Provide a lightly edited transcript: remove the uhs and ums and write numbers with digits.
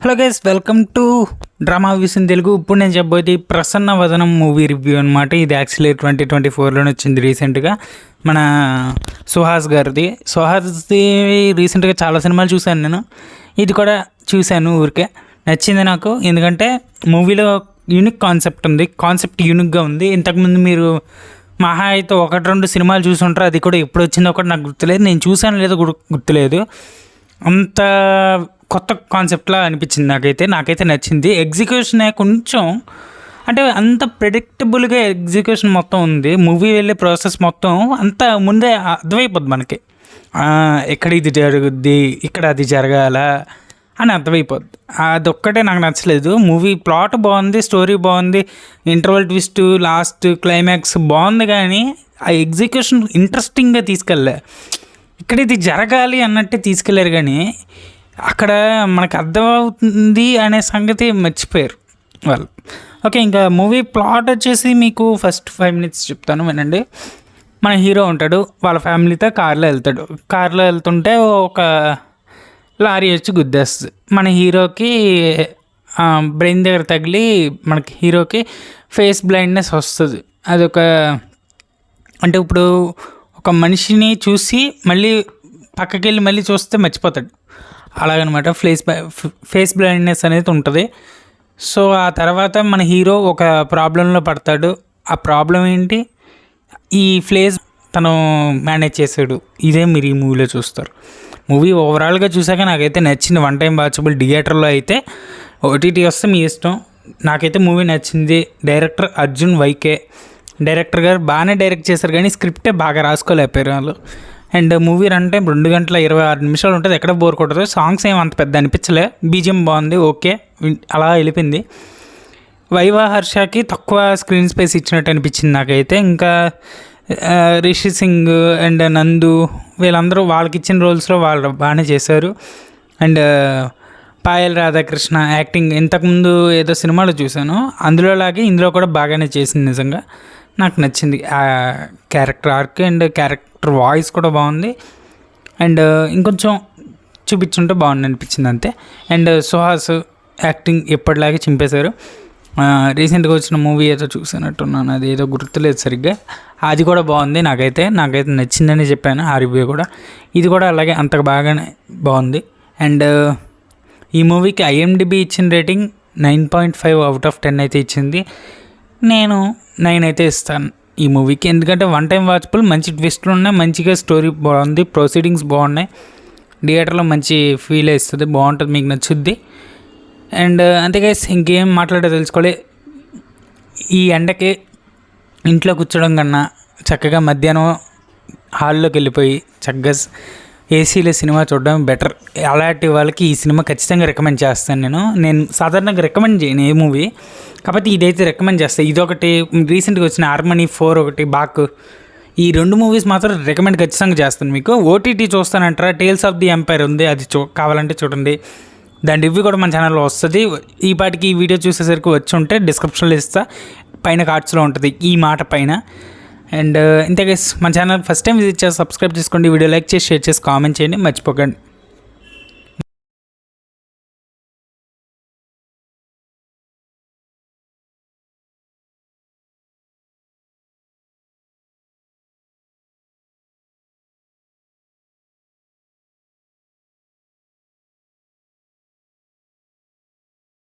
Hello guys, welcome to drama views in Telugu. ఇప్పుడు నేను చెప్పబోయేది ప్రసన్న వదనం మూవీ రివ్యూ అనమాట. ఇది యాక్చువల్లీ 2024లోనే వచ్చింది రీసెంట్గా. మన సుహాస్ గారిది. సుహాస్ది రీసెంట్గా చాలా సినిమాలు చూశాను నేను. ఇది కూడా చూశాను, ఊరికే నచ్చింది నాకు. ఎందుకంటే మూవీలో యూనిక్ కాన్సెప్ట్ ఉంది, కాన్సెప్ట్ యూనిక్గా ఉంది. ఇంతకుముందు మీరు మహా అయితే ఒకటి రెండు సినిమాలు చూసుంటారు, అది కూడా ఎప్పుడు వచ్చిందో ఒకటి నాకు గుర్తులేదు. నేను చూసాను లేదో గుర్తులేదు. అంత కొత్త కాన్సెప్ట్లా అనిపించింది నాకైతే నచ్చింది. ఎగ్జిక్యూషనే కొంచెం అంటే అంత ప్రెడిక్టబుల్గా ఎగ్జిక్యూషన్ మొత్తం ఉంది. మూవీ వెళ్ళే ప్రాసెస్ మొత్తం అంత ముందే అర్థమైపోద్ది మనకి. ఎక్కడ ఇది జరుగుద్ది, ఇక్కడ అది జరగాల అని అర్థమైపోద్ది. అదొక్కటే నాకు నచ్చలేదు. మూవీ ప్లాట్ బాగుంది, స్టోరీ బాగుంది, ఇంటర్వల్ ట్విస్ట్, లాస్ట్ క్లైమాక్స్ బాగుంది, కానీ ఆ ఎగ్జిక్యూషన్ ఇంట్రెస్టింగ్గా తీసుకెళ్ళలే. ఇక్కడ ఇది జరగాలి అన్నట్టే తీసుకెళ్ళారు, కానీ అక్కడ మనకు అర్థమవుతుంది అనే సంగతి మర్చిపోయారు వాళ్ళు. ఓకే, ఇంకా మూవీ ప్లాట్ వచ్చేసి మీకు ఫస్ట్ 5 minutes చెప్తాను, వినండి. మన హీరో ఉంటాడు, వాళ్ళ ఫ్యామిలీతో కార్లో వెళ్తుంటే ఒక లారీ వచ్చి గుద్దేస్తుంది. మన హీరోకి బ్రెయిన్ దగ్గర తగిలి మనకి హీరోకి ఫేస్ బ్లైండ్నెస్ వస్తుంది. అదొక అంటే ఇప్పుడు ఒక మనిషిని చూసి మళ్ళీ పక్కకి వెళ్ళి మళ్ళీ చూస్తే మర్చిపోతాడు, అలాగనమాట. ఫేస్ బ్లైండ్నెస్ అనేది ఉంటుంది. సో ఆ తర్వాత మన హీరో ఒక ప్రాబ్లంలో పడతాడు. ఆ ప్రాబ్లం ఏంటి, ఈ ఫేస్ తను మేనేజ్ చేసాడు. ఇదే మీరు ఈ మూవీలో చూస్తారు. మూవీ ఓవరాల్గా చూసాక నాకైతే నచ్చింది. 1 time వాచబుల్. థియేటర్లో అయితే, ఓటీటీ వస్తే మీ ఇష్టం. నాకైతే మూవీ నచ్చింది. Director Arjun YK. డైరెక్టర్ గారు బాగానే డైరెక్ట్ చేశారు, కానీ స్క్రిప్టే బాగా రాసుకోలేకపోయారు వాళ్ళు. అండ్ మూవీ రన్ టైం 2 గంటల 26 నిమిషాలు ఉంటుంది. ఎక్కడ బోర్ కొట్టదు. సాంగ్స్ ఏం అంత పెద్ద అనిపించలే. బీజిఎం బాగుంది, ఓకే, అలా వెళ్ళిపోయింది. వైవా హర్షకి తక్కువ స్క్రీన్ స్పేస్ ఇచ్చినట్టు అనిపించింది నాకైతే. ఇంకా రిషి సింగ్ అండ్ నందు వీళ్ళందరూ వాళ్ళకి ఇచ్చిన రోల్స్లో వాళ్ళు బాగానే చేశారు. అండ్ పాయల్ రాధాకృష్ణ యాక్టింగ్ ఇంతకుముందు ఏదో సినిమాలో చూశాను, అందులో లాగే ఇందులో కూడా బాగానే చేసింది. నిజంగా నాకు నచ్చింది ఆ character arc, and character voice కూడా బాగుంది. అండ్ ఇంకొంచెం చూపించుంటే బాగుంది అనిపించింది అంతే. అండ్ సుహాస్ యాక్టింగ్ ఎప్పటిలాగే చింపేశారు. రీసెంట్గా వచ్చిన మూవీ ఏదో చూసినట్టున్నాను, అది ఏదో గుర్తులేదు సరిగ్గా, అది కూడా బాగుంది. నాకైతే నచ్చిందని చెప్పాను ఆ రివ్యూ కూడా. ఇది కూడా అలాగే అంత బాగానే బాగుంది. అండ్ ఈ మూవీకి ఐఎండిబి ఇచ్చిన రేటింగ్ 9.5 out of 10 అయితే ఇచ్చింది. నేను 9 అయితే ఇస్తాను ఈ మూవీకి. ఎందుకంటే 1 time వాచబుల్, మంచి ట్విస్ట్లు ఉన్నాయి, మంచిగా స్టోరీ బాగుంది, ప్రొసీడింగ్స్ బాగున్నాయి, థియేటర్లో మంచి ఫీల్ ఇస్తుంది, బాగుంటుంది, మీకు నచ్చుద్ది. అండ్ అంతేగా ఇంకేం మాట్లాడో తెలుసుకోవాలి. ఈ ఎండకి ఇంట్లో కూర్చోడం కన్నా చక్కగా మధ్యాహ్నం హాల్లోకి వెళ్ళిపోయి చక్కగా ఏసీలో సినిమా చూడడం బెటర్. అలాంటి వాళ్ళకి ఈ సినిమా ఖచ్చితంగా రికమెండ్ చేస్తాను. నేను సాధారణంగా రికమెండ్ చేయను ఏ మూవీ, కాకపోతే ఇదైతే రికమెండ్ చేస్తాను. ఇదొకటి, రీసెంట్గా వచ్చిన హార్మనీ 4 ఒకటి, బాక్, ఈ 2 మూవీస్ మాత్రం రికమెండ్ ఖచ్చితంగా చేస్తాను మీకు. ఓటీటీ చూస్తానంటారా, టేల్స్ ఆఫ్ ది ఎంపైర్ ఉంది, అది కావాలంటే చూడండి. దాని రివ్యూ కూడా మన ఛానల్లో వస్తుంది. ఈ పాటికి ఈ వీడియో చూసేసరికి వచ్చి ఉంటే డిస్క్రిప్షన్లో ఇస్తా, పైన కార్డ్స్లో ఉంటుంది ఈ మాట పైన. అండ్ ఇంతే గైస్, మన ఛానల్ ఫస్ట్ టైం విజిట్ చేసి సబ్స్క్రైబ్ చేసుకోండి, వీడియో లైక్ చేసి షేర్ చేసి కామెంట్ చేయండి, మర్చిపోకండి.